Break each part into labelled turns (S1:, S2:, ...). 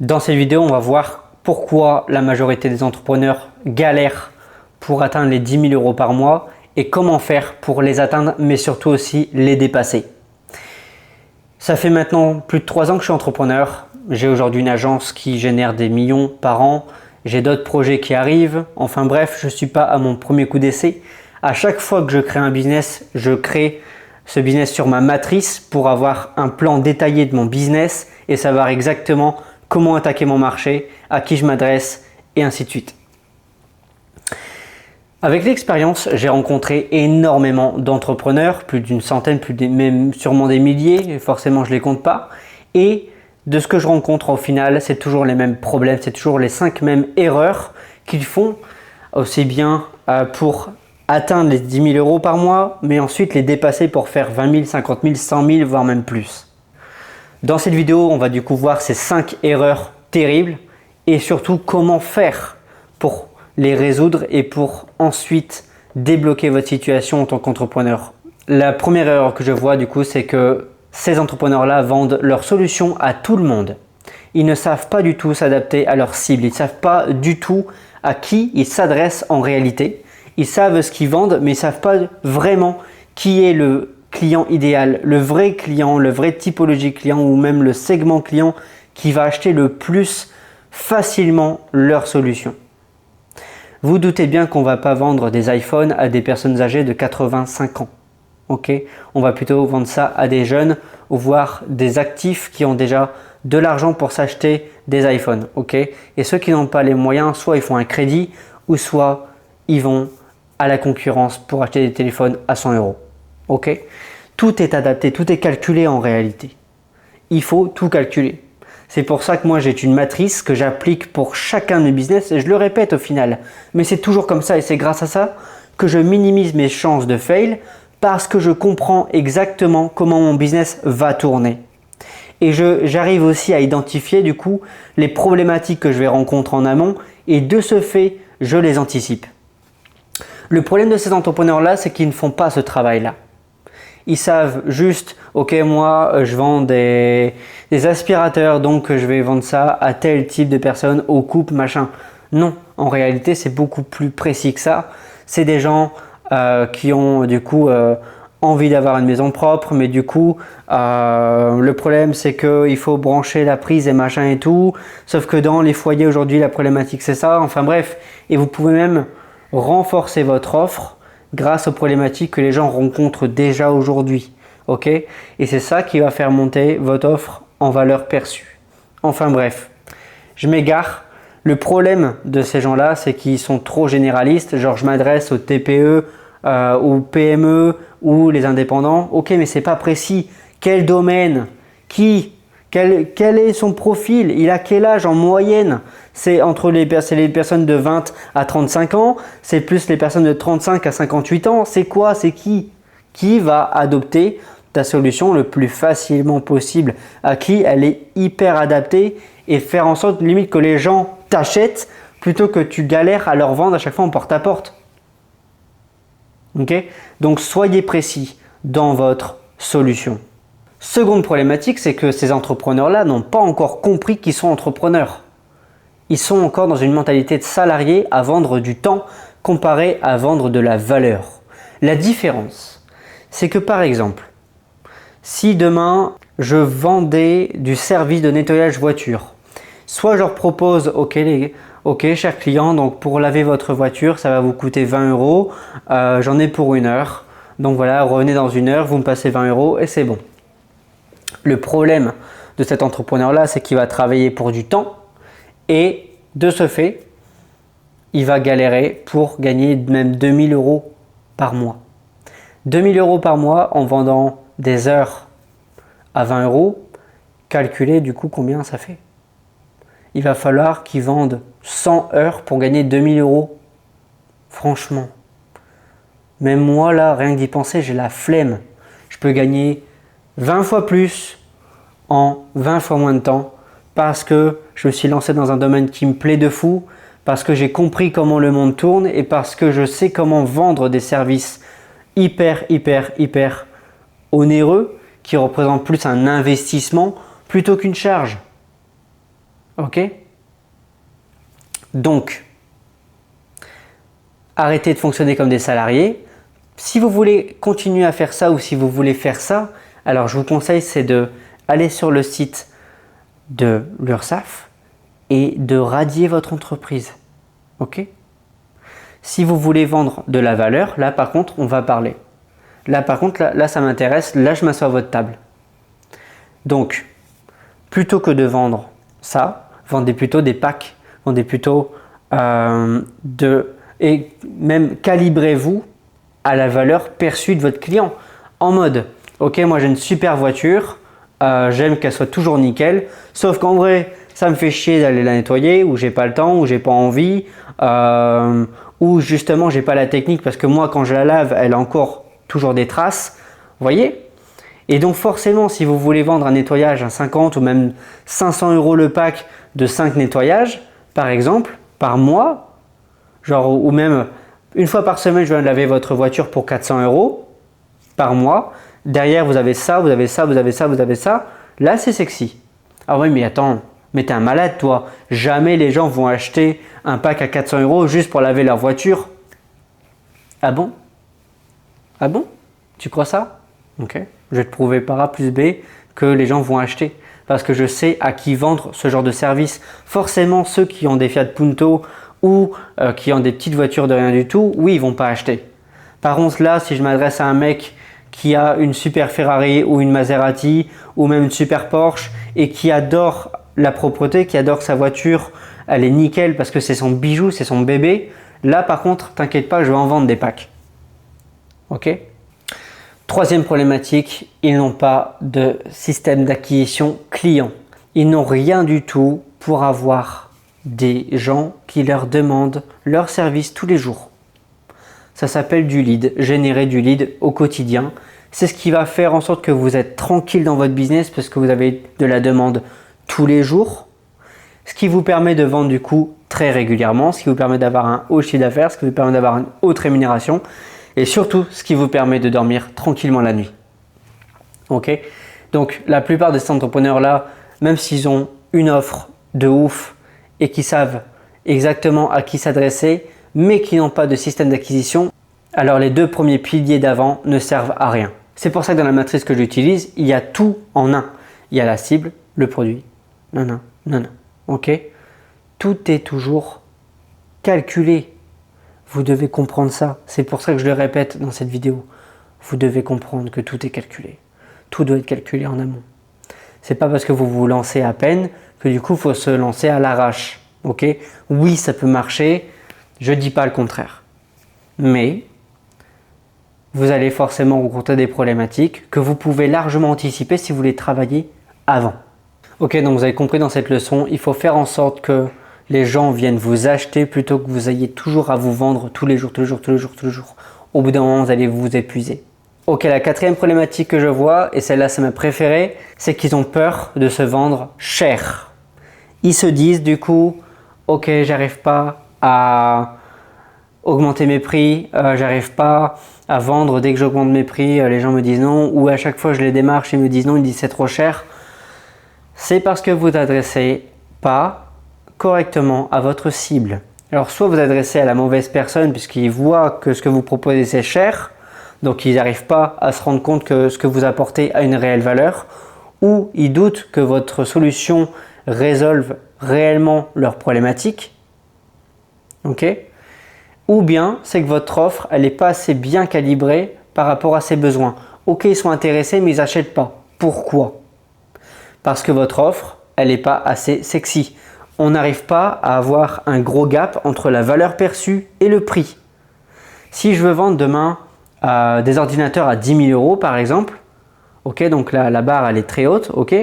S1: Dans cette vidéo, on va voir pourquoi la majorité des entrepreneurs galèrent pour atteindre les 10 000 euros par mois et comment faire pour les atteindre, mais surtout aussi les dépasser. Ça fait maintenant plus de 3 ans que je suis entrepreneur. J'ai aujourd'hui une agence qui génère des millions par an. J'ai d'autres projets qui arrivent. Enfin bref, je ne suis pas à mon premier coup d'essai. À chaque fois que je crée un business, je crée ce business sur ma matrice pour avoir un plan détaillé de mon business et savoir exactement comment attaquer mon marché, à qui je m'adresse et ainsi de suite. Avec l'expérience, j'ai rencontré énormément d'entrepreneurs, plus d'une centaine, même sûrement des milliers, forcément je ne les compte pas. Et de ce que je rencontre au final, c'est toujours les mêmes problèmes, c'est toujours les 5 mêmes erreurs qu'ils font, aussi bien pour atteindre les 10 000 euros par mois, mais ensuite les dépasser pour faire 20 000, 50 000, 100 000, voire même plus. Dans cette vidéo, on va du coup voir ces 5 erreurs terribles et surtout comment faire pour les résoudre et pour ensuite débloquer votre situation en tant qu'entrepreneur. La première erreur que je vois du coup, c'est que ces entrepreneurs-là vendent leurs solutions à tout le monde. Ils ne savent pas du tout s'adapter à leur cible, ils ne savent pas du tout à qui ils s'adressent en réalité. Ils savent ce qu'ils vendent, mais ils ne savent pas vraiment qui est le client idéal, le vrai client, le vrai typologie client ou même le segment client qui va acheter le plus facilement leur solution. Vous doutez bien qu'on ne va pas vendre des iPhones à des personnes âgées de 85 ans. Okay, on va plutôt vendre ça à des jeunes ou voire des actifs qui ont déjà de l'argent pour s'acheter des iPhones. Okay, et ceux qui n'ont pas les moyens, soit ils font un crédit ou soit ils vont à la concurrence pour acheter des téléphones à 100 euros. Okay, tout est adapté, tout est calculé en réalité. Il faut tout calculer. C'est pour ça que moi j'ai une matrice que j'applique pour chacun de mes business et je le répète au final. Mais c'est toujours comme ça et c'est grâce à ça que je minimise mes chances de fail parce que je comprends exactement comment mon business va tourner. Et j'arrive aussi à identifier du coup les problématiques que je vais rencontrer en amont et de ce fait, je les anticipe. Le problème de ces entrepreneurs-là, c'est qu'ils ne font pas ce travail-là. Ils savent juste, ok, moi je vends des aspirateurs, donc je vais vendre ça à tel type de personnes, au couple, machin. Non, en réalité c'est beaucoup plus précis que ça. C'est des gens qui ont du coup envie d'avoir une maison propre, mais du coup le problème c'est qu'il faut brancher la prise et machin et tout. Sauf que dans les foyers aujourd'hui la problématique c'est ça. Enfin bref, et vous pouvez même renforcer votre offre grâce aux problématiques que les gens rencontrent déjà aujourd'hui. Okay, et c'est ça qui va faire monter votre offre en valeur perçue. Enfin bref, je m'égare. Le problème de ces gens-là, c'est qu'ils sont trop généralistes. Genre, je m'adresse aux TPE, aux PME ou les indépendants. Ok, mais c'est pas précis. Quel domaine? Qui? Quel est son profil? Il a quel âge en moyenne? C'est entre les personnes de 20 à 35 ans, c'est plus les personnes de 35 à 58 ans. C'est quoi? C'est qui? Qui va adopter ta solution le plus facilement possible? À qui elle est hyper adaptée et faire en sorte limite que les gens t'achètent plutôt que tu galères à leur vendre à chaque fois en porte-à-porte. Okay, donc soyez précis dans votre solution. Seconde problématique, c'est que ces entrepreneurs-là n'ont pas encore compris qu'ils sont entrepreneurs. Ils sont encore dans une mentalité de salarié à vendre du temps comparé à vendre de la valeur. La différence, c'est que par exemple, si demain je vendais du service de nettoyage voiture, soit je leur propose, ok cher client, donc pour laver votre voiture, ça va vous coûter 20 euros, j'en ai pour 1 heure. Donc voilà, revenez dans 1 heure, vous me passez 20 euros et c'est bon. Le problème de cet entrepreneur-là, c'est qu'il va travailler pour du temps et de ce fait, il va galérer pour gagner même 2 000 euros par mois. 2 000 euros par mois en vendant des heures à 20 euros, calculez du coup combien ça fait. Il va falloir qu'il vende 100 heures pour gagner 2 000 euros. Franchement, même moi là, rien que d'y penser, j'ai la flemme. Je peux gagner 20 fois plus en 20 fois moins de temps parce que je me suis lancé dans un domaine qui me plaît de fou, parce que j'ai compris comment le monde tourne et parce que je sais comment vendre des services hyper onéreux qui représentent plus un investissement plutôt qu'une charge. Ok? Donc, arrêtez de fonctionner comme des salariés. Si vous voulez continuer à faire ça ou si vous voulez faire ça, alors je vous conseille c'est de aller sur le site de l'URSSAF et de radier votre entreprise. Ok? Si vous voulez vendre de la valeur, là par contre on va parler. Là par contre, là ça m'intéresse, là je m'assois à votre table. Donc, plutôt que de vendre ça, vendez plutôt des packs, vendez plutôt et même calibrez-vous à la valeur perçue de votre client. En mode, ok, moi j'ai une super voiture, j'aime qu'elle soit toujours nickel, sauf qu'en vrai, ça me fait chier d'aller la nettoyer, ou j'ai pas le temps, ou j'ai pas envie, ou justement j'ai pas la technique parce que moi quand je la lave, elle a encore toujours des traces. Vous voyez? Et donc forcément, si vous voulez vendre un nettoyage à 50 ou même 500 € le pack de 5 nettoyages, par exemple, par mois, genre, ou même une fois par semaine, je viens de laver votre voiture pour 400 € par mois. Derrière, vous avez ça, vous avez ça, vous avez ça, vous avez ça. Là, c'est sexy. Ah oui, mais attends, mais t'es un malade, toi. Jamais les gens vont acheter un pack à 400 € juste pour laver leur voiture. Ah bon? Ah bon? Tu crois ça? Ok. Je vais te prouver par A plus B que les gens vont acheter. Parce que je sais à qui vendre ce genre de service. Forcément, ceux qui ont des Fiat Punto ou qui ont des petites voitures de rien du tout, oui, ils vont pas acheter. Par contre, là, si je m'adresse à un mec qui a une super Ferrari ou une Maserati ou même une super Porsche et qui adore la propreté, qui adore que sa voiture, elle est nickel parce que c'est son bijou, c'est son bébé, là par contre, t'inquiète pas, je vais en vendre des packs. Ok? Troisième problématique, ils n'ont pas de système d'acquisition client. Ils n'ont rien du tout pour avoir des gens qui leur demandent leur service tous les jours. Ça s'appelle du lead, générer du lead au quotidien. C'est ce qui va faire en sorte que vous êtes tranquille dans votre business parce que vous avez de la demande tous les jours. Ce qui vous permet de vendre du coup très régulièrement, ce qui vous permet d'avoir un haut chiffre d'affaires, ce qui vous permet d'avoir une haute rémunération et surtout ce qui vous permet de dormir tranquillement la nuit. Ok? Donc la plupart de ces entrepreneurs là, même s'ils ont une offre de ouf et qui savent exactement à qui s'adresser, mais qui n'ont pas de système d'acquisition, alors les deux premiers piliers d'avant ne servent à rien. C'est pour ça que dans la matrice que j'utilise, il y a tout en un. Il y a la cible, le produit, non. Ok? Tout est toujours calculé. Vous devez comprendre ça. C'est pour ça que je le répète dans cette vidéo. Vous devez comprendre que tout est calculé. Tout doit être calculé en amont. C'est pas parce que vous vous lancez à peine que du coup il faut se lancer à l'arrache. Ok? Oui, ça peut marcher. Je dis pas le contraire. Mais vous allez forcément rencontrer des problématiques que vous pouvez largement anticiper si vous voulez travailler avant. Ok, donc vous avez compris dans cette leçon, il faut faire en sorte que les gens viennent vous acheter plutôt que vous ayez toujours à vous vendre tous les jours. Au bout d'un moment, vous allez vous épuiser. Ok, la quatrième problématique que je vois, et celle-là c'est ma préférée, c'est qu'ils ont peur de se vendre cher. Ils se disent du coup, ok, j'arrive pas à augmenter mes prix, j'arrive pas à vendre dès que j'augmente mes prix, les gens me disent non, ou à chaque fois je les démarche, ils me disent non, ils disent c'est trop cher. C'est parce que vous n'adressez pas correctement à votre cible. Alors soit vous adressez à la mauvaise personne puisqu'ils voient que ce que vous proposez c'est cher, donc ils n'arrivent pas à se rendre compte que ce que vous apportez a une réelle valeur, ou ils doutent que votre solution résolve réellement leurs problématiques. Ok? Ou bien c'est que votre offre elle n'est pas assez bien calibrée par rapport à ses besoins. Ok, ils sont intéressés mais ils n'achètent pas. Pourquoi? Parce que votre offre elle n'est pas assez sexy. On n'arrive pas à avoir un gros gap entre la valeur perçue et le prix. Si je veux vendre demain des ordinateurs à 10 000 € par exemple, ok, donc la barre elle est très haute, ok,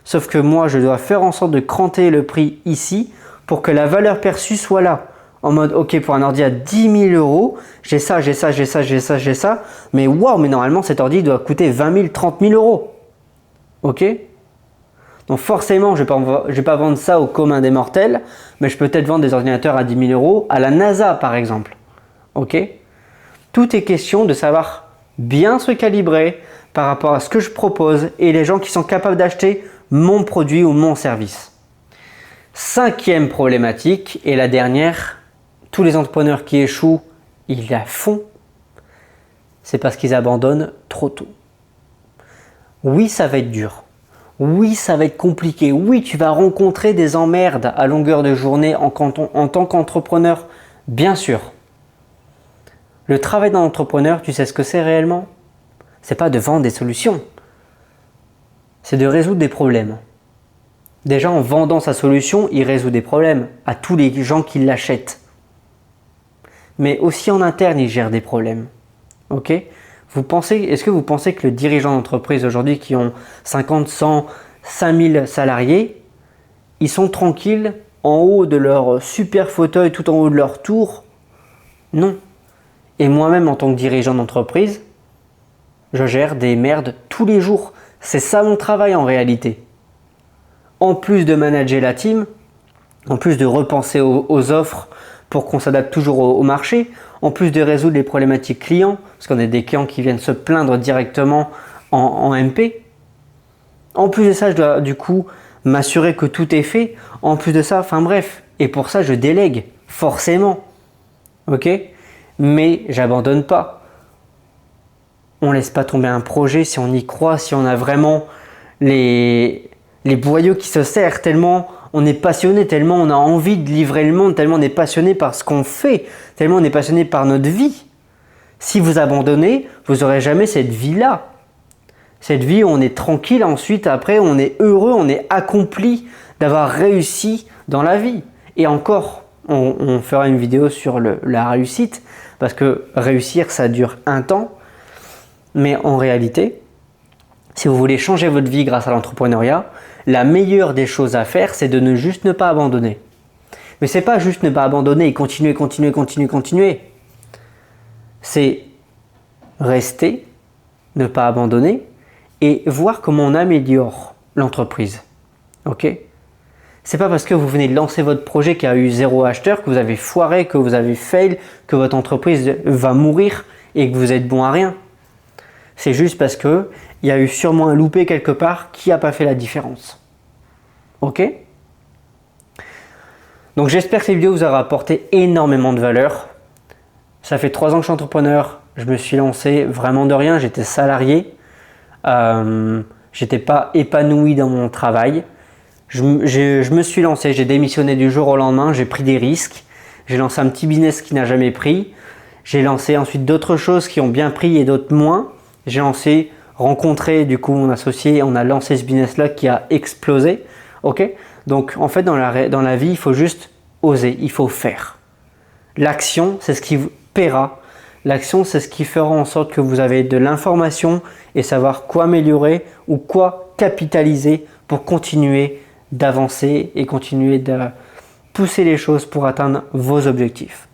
S1: sauf que moi je dois faire en sorte de cranter le prix ici pour que la valeur perçue soit là. En mode, ok, pour un ordi à 10 000 €, j'ai ça, mais waouh, mais normalement cet ordi doit coûter 20 000, 30 000 €. Ok? Donc forcément, je ne vais pas vendre ça au commun des mortels, mais je peux peut-être vendre des ordinateurs à 10 000 € à la NASA par exemple. Ok? Tout est question de savoir bien se calibrer par rapport à ce que je propose et les gens qui sont capables d'acheter mon produit ou mon service. 5e problématique, et la dernière, tous les entrepreneurs qui échouent, ils la font, c'est parce qu'ils abandonnent trop tôt. Oui, ça va être dur. Oui, ça va être compliqué. Oui, tu vas rencontrer des emmerdes à longueur de journée en tant qu'entrepreneur, bien sûr. Le travail d'un entrepreneur, tu sais ce que c'est réellement? C'est pas de vendre des solutions. C'est de résoudre des problèmes. Déjà, en vendant sa solution, il résout des problèmes à tous les gens qui l'achètent. Mais aussi en interne, il gère des problèmes. Ok? Est-ce que vous pensez que le dirigeant d'entreprise aujourd'hui qui ont 50, 100, 5000 salariés, ils sont tranquilles en haut de leur super fauteuil, tout en haut de leur tour? Non. Et moi-même, en tant que dirigeant d'entreprise, je gère des merdes tous les jours. C'est ça mon travail en réalité. En plus de manager la team, en plus de repenser aux offres pour qu'on s'adapte toujours au marché, en plus de résoudre les problématiques clients, parce qu'on a des clients qui viennent se plaindre directement en MP. En plus de ça, je dois du coup m'assurer que tout est fait. En plus de ça, enfin bref. Et pour ça, je délègue, forcément. Ok? Mais j'abandonne pas. On laisse pas tomber un projet si on y croit, si on a vraiment les boyaux qui se serrent, tellement on est passionné, tellement on a envie de livrer le monde, tellement on est passionné par ce qu'on fait, tellement on est passionné par notre vie. Si vous abandonnez, vous n'aurez jamais cette vie-là. Cette vie où on est tranquille, ensuite après on est heureux, on est accompli d'avoir réussi dans la vie. Et encore, on fera une vidéo sur la réussite, parce que réussir ça dure un temps, mais en réalité, si vous voulez changer votre vie grâce à l'entrepreneuriat, la meilleure des choses à faire, c'est de ne pas abandonner. Mais c'est pas juste ne pas abandonner et continuer. C'est rester, ne pas abandonner et voir comment on améliore l'entreprise. Ok? C'est pas parce que vous venez de lancer votre projet qui a eu 0 acheteur, que vous avez foiré, que vous avez fail, que votre entreprise va mourir et que vous êtes bon à rien. C'est juste parce que il y a eu sûrement un loupé quelque part qui n'a pas fait la différence. Ok? Donc j'espère que cette vidéo vous aura apporté énormément de valeur. Ça fait 3 ans que je suis entrepreneur. Je me suis lancé vraiment de rien. J'étais salarié. J'étais pas épanoui dans mon travail. Je me suis lancé. J'ai démissionné du jour au lendemain. J'ai pris des risques. J'ai lancé un petit business qui n'a jamais pris. J'ai lancé ensuite d'autres choses qui ont bien pris et d'autres moins. J'ai rencontré du coup mon associé, on a lancé ce business-là qui a explosé. Ok? Donc en fait dans la vie, il faut juste oser, il faut faire. L'action, c'est ce qui vous paiera. L'action, c'est ce qui fera en sorte que vous avez de l'information et savoir quoi améliorer ou quoi capitaliser pour continuer d'avancer et continuer de pousser les choses pour atteindre vos objectifs.